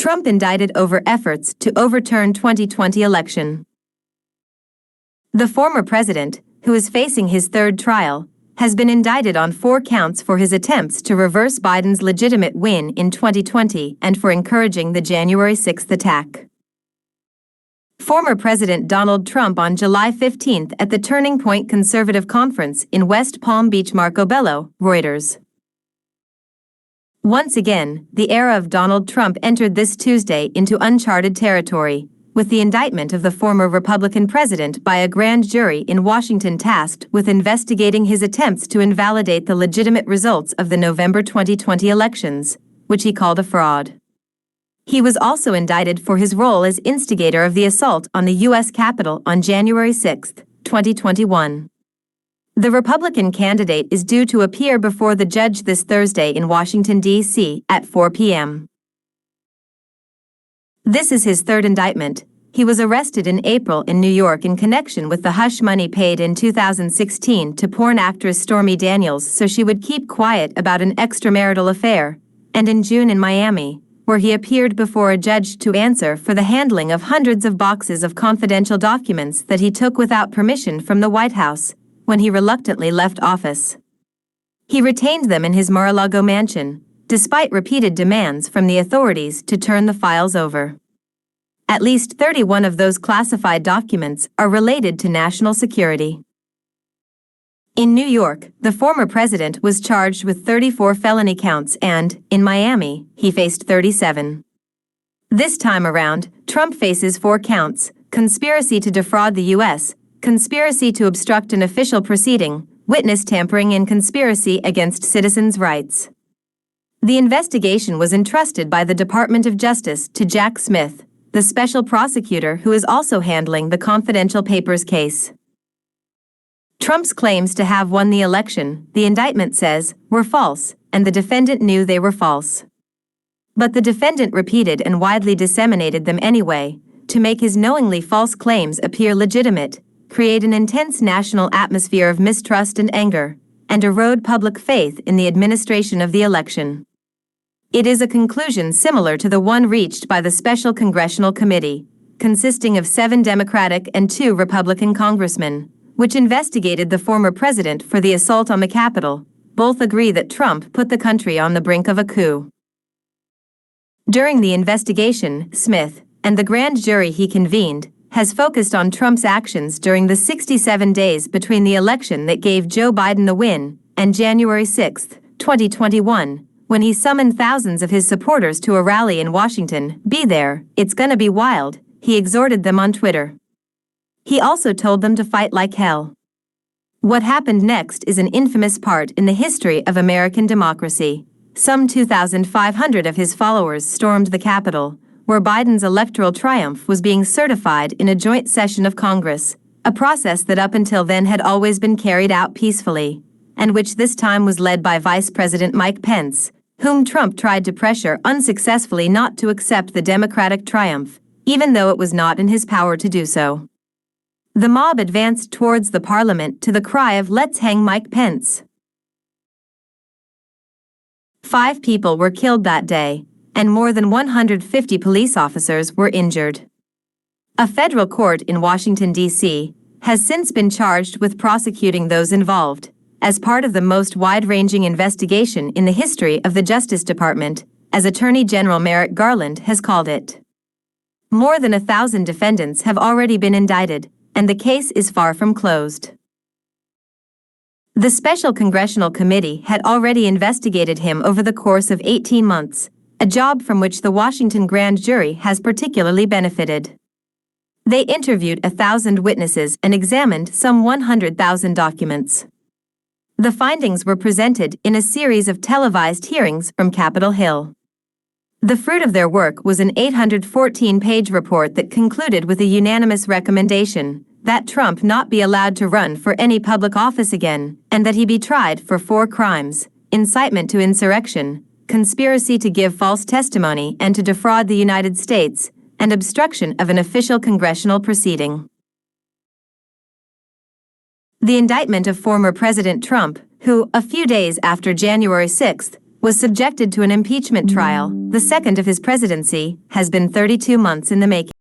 Trump indicted over efforts to overturn 2020 election. The former president, who is facing his third trial, has been indicted on 4 counts for his attempts to reverse Biden's legitimate win in 2020 and for encouraging the January 6 attack. Former President Donald Trump on July 15 at the Turning Point Conservative Conference in West Palm Beach. Marco Bello, Reuters. Once again, the era of Donald Trump entered this Tuesday into uncharted territory, with the indictment of the former Republican president by a grand jury in Washington tasked with investigating his attempts to invalidate the legitimate results of the November 2020 elections, which he called a fraud. He was also indicted for his role as instigator of the assault on the U.S. Capitol on January 6, 2021. The Republican candidate is due to appear before the judge this Thursday in Washington, D.C. at 4 p.m. This is his third indictment. He was arrested in April in New York in connection with the hush money paid in 2016 to porn actress Stormy Daniels so she would keep quiet about an extramarital affair, and in June in Miami, where he appeared before a judge to answer for the handling of hundreds of boxes of confidential documents that he took without permission from the White House when he reluctantly left office. He retained them in his Mar-a-Lago mansion, despite repeated demands from the authorities to turn the files over. At least 31 of those classified documents are related to national security. In New York, the former president was charged with 34 felony counts and, in Miami, he faced 37. This time around, Trump faces 4 counts: conspiracy to defraud the U.S., conspiracy to obstruct an official proceeding, witness tampering, and conspiracy against citizens' rights. The investigation was entrusted by the Department of Justice to Jack Smith, the special prosecutor who is also handling the confidential papers case. Trump's claims to have won the election, the indictment says, were false, and the defendant knew they were false. But the defendant repeated and widely disseminated them anyway, to make his knowingly false claims appear legitimate, create an intense national atmosphere of mistrust and anger, and erode public faith in the administration of the election. It is a conclusion similar to the one reached by the Special Congressional Committee, consisting of 7 Democratic and 2 Republican congressmen, which investigated the former president for the assault on the Capitol. Both agree that Trump put the country on the brink of a coup. During the investigation, Smith, and the grand jury he convened, has focused on Trump's actions during the 67 days between the election that gave Joe Biden the win and January 6, 2021, when he summoned thousands of his supporters to a rally in Washington. "Be there, it's gonna be wild," he exhorted them on Twitter. He also told them to fight like hell. What happened next is an infamous part in the history of American democracy. Some 2,500 of his followers stormed the Capitol, where Biden's electoral triumph was being certified in a joint session of Congress, a process that up until then had always been carried out peacefully, and which this time was led by Vice President Mike Pence, whom Trump tried to pressure unsuccessfully not to accept the Democratic triumph, even though it was not in his power to do so. The mob advanced towards the Parliament to the cry of "Let's hang Mike Pence." 5 people were killed that day, and more than 150 police officers were injured. A federal court in Washington, D.C., has since been charged with prosecuting those involved, as part of the most wide-ranging investigation in the history of the Justice Department, as Attorney General Merrick Garland has called it. More than 1,000 defendants have already been indicted, and the case is far from closed. The Special Congressional Committee had already investigated him over the course of 18 months, a job from which the Washington grand jury has particularly benefited. They interviewed 1,000 witnesses and examined some 100,000 documents. The findings were presented in a series of televised hearings from Capitol Hill. The fruit of their work was an 814-page report that concluded with a unanimous recommendation that Trump not be allowed to run for any public office again, and that he be tried for 4 crimes: incitement to insurrection, conspiracy to give false testimony and to defraud the United States, and obstruction of an official congressional proceeding. The indictment of former President Trump, who, a few days after January 6, was subjected to an impeachment trial. The second of his presidency has been 32 months in the making.